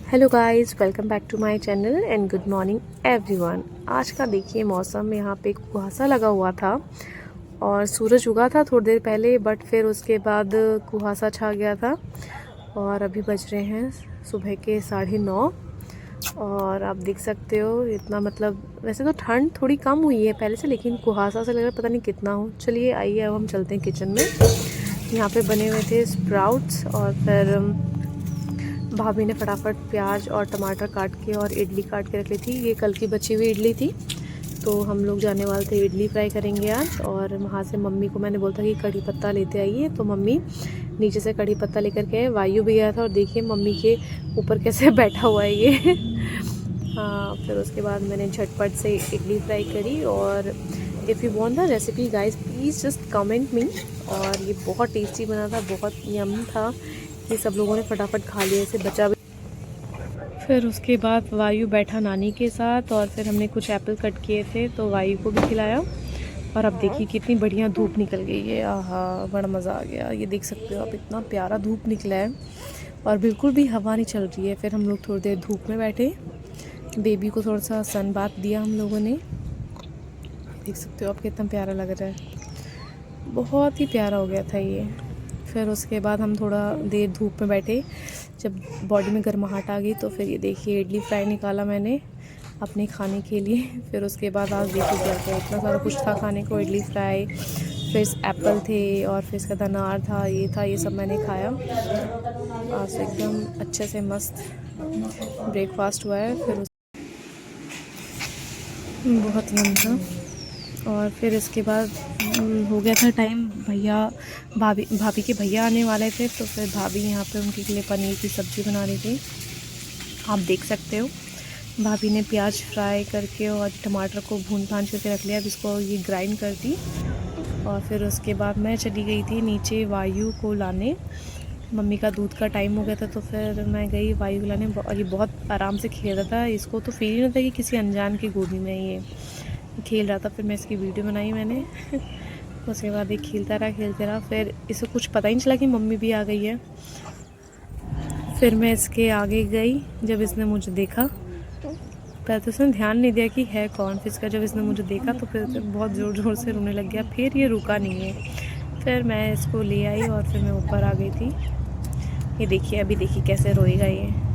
Hello guys, welcome back to my channel and good morning everyone. आज का देखिए मौसम, यहाँ पे कुहासा लगा हुआ था और सूरज उगा था थोड़ी देर पहले, बट फिर उसके बाद कुहासा छा गया था। और अभी बज रहे हैं सुबह के 9:30 और आप देख सकते हो इतना, मतलब वैसे तो ठंड थोड़ी कम हुई है पहले से, लेकिन कुहासा से लग रहा है पता नहीं कितना हो। चलिए आइए अब हम चलते हैं किचन में। यहाँ पे बने हुए थे स्प्राउट्स और फिर भाभी ने फटाफट प्याज और टमाटर काट के और इडली काट के रख ली थी। ये कल की बची हुई इडली थी, तो हम लोग जाने वाले थे इडली फ्राई करेंगे आज। और वहाँ से मम्मी को मैंने बोला था कि कड़ी पत्ता लेते आइए, तो मम्मी नीचे से कड़ी पत्ता लेकर के आए। वायु भी गया था और देखिए मम्मी के ऊपर कैसे बैठा हुआ है ये हाँ, फिर उसके बाद मैंने झटपट से इडली फ्राई करी। और if you want the recipe guys, please just comment me. और ये बहुत टेस्टी बना था, बहुत यम था। ये सब लोगों ने फटाफट खा लिया, इसे बचा भी। फिर उसके बाद वायु बैठा नानी के साथ और फिर हमने कुछ एप्पल कट किए थे तो वायु को भी खिलाया। और अब देखिए कितनी बढ़िया धूप निकल गई है, आहा बड़ा मज़ा आ गया। ये देख सकते हो आप, इतना प्यारा धूप निकला है और बिल्कुल भी हवा नहीं चल रही है। फिर हम लोग थोड़ी देर धूप में बैठे, बेबी को थोड़ा सा सन बाथ दिया हम लोगों ने। देख सकते हो आप कितना प्यारा लग रहा है, बहुत ही प्यारा हो गया था ये। फिर उसके बाद हम थोड़ा देर धूप में बैठे, जब बॉडी में गर्माहट आ गई तो फिर ये देखिए इडली फ्राई निकाला मैंने अपने खाने के लिए। फिर उसके बाद आज देखिए क्या क्या इतना सारा कुछ था खाने को, इडली फ्राई, फिर एप्पल थे और फिर इसका अनार था, ये था, ये सब मैंने खाया। आज एकदम अच्छे से मस्त ब्रेकफास्ट हुआ है। फिर बहुत यम था। और फिर इसके बाद हो गया था टाइम, भैया भाभी के भैया आने वाले थे, तो फिर भाभी यहाँ पे उनके लिए पनीर की सब्ज़ी बना रही थी। आप देख सकते हो भाभी ने प्याज फ्राई करके और टमाटर को भून भान करके रख लिया। अब इसको ये ग्राइंड कर दी। और फिर उसके बाद मैं चली गई थी नीचे वायु को लाने। मम्मी का दूध का टाइम हो गया था तो फिर मैं गई वायु को लाने। और ये बहुत आराम से खेल रहा था, इसको तो फील ही नहीं था कि किसी अनजान की गोदी में ये खेल रहा था। फिर मैं इसकी वीडियो बनाई मैंने उसके बाद ये खेलता रहा। फिर इसे कुछ पता ही नहीं चला कि मम्मी भी आ गई है। फिर मैं इसके आगे गई, जब इसने मुझे देखा, पहले तो इसने ध्यान नहीं दिया कि है कौन। फिर इसका जब इसने मुझे देखा तो फिर बहुत ज़ोर ज़ोर से रोने लग गया। फिर ये रुका नहीं है। फिर मैं इसको ले आई और फिर मैं ऊपर आ गई थी। ये देखिए, अभी देखिए कैसे रोएगा ये,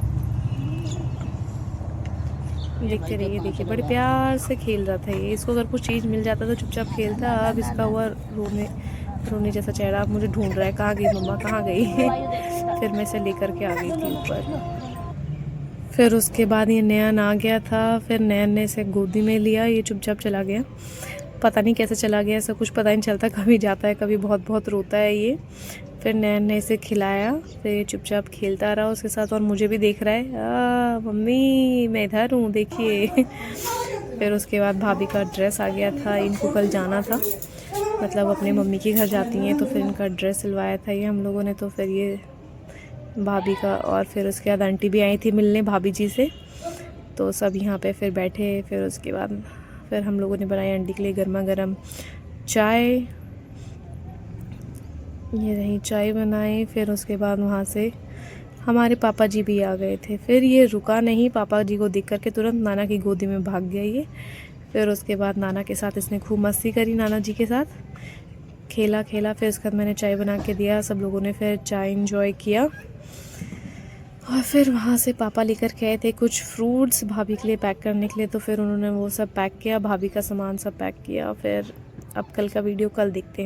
देखते रहिए। देखिए बड़े प्यार से खेल रहा था ये। इसको अगर कुछ चीज़ मिल जाता तो चुपचाप खेलता। अब इसका हुआ रोने जैसा चेहरा। अब मुझे ढूंढ रहा है, कहाँ गई मम्मा, कहाँ गई फिर मैं इसे लेकर के आ गई थी ऊपर। फिर उसके बाद ये नयन आ गया था। फिर नयन ने इसे गोदी में लिया, ये चुपचाप चला गया। पता नहीं कैसे चला गया, ऐसा कुछ पता नहीं चलता, कभी जाता है कभी बहुत बहुत रोता है ये। फिर नैन ने इसे खिलाया, फिर ये चुपचाप खेलता रहा उसके साथ और मुझे भी देख रहा है, मम्मी मैं इधर हूँ देखिए फिर उसके बाद भाभी का ड्रेस आ गया था। इनको कल जाना था, मतलब अपने मम्मी के घर जाती हैं, तो फिर इनका ड्रेस सिलवाया था ये हम लोगों ने। तो फिर ये भाभी का, और फिर उसके बाद आंटी भी आई थी मिलने भाभी जी से, तो सब यहाँ पे फिर बैठे। फिर उसके बाद फिर हम लोगों ने बनाई आंटी के लिए गर्मा गर्म चाय। ये रही चाय बनाई। फिर उसके बाद वहाँ से हमारे पापा जी भी आ गए थे। फिर ये रुका नहीं, पापा जी को देख करके तुरंत नाना की गोदी में भाग गया ये। फिर उसके बाद नाना के साथ इसने खूब मस्ती करी, नाना जी के साथ खेला। फिर उसके बाद मैंने चाय बना के दिया, सब लोगों ने फिर चाय इंजॉय किया। और फिर वहाँ से पापा लेकर के आए थे कुछ फ्रूट्स भाभी के लिए पैक करने के लिए, तो फिर उन्होंने वो सब पैक किया, भाभी का सामान सब पैक किया। फिर अब कल का वीडियो कल देखते हैं।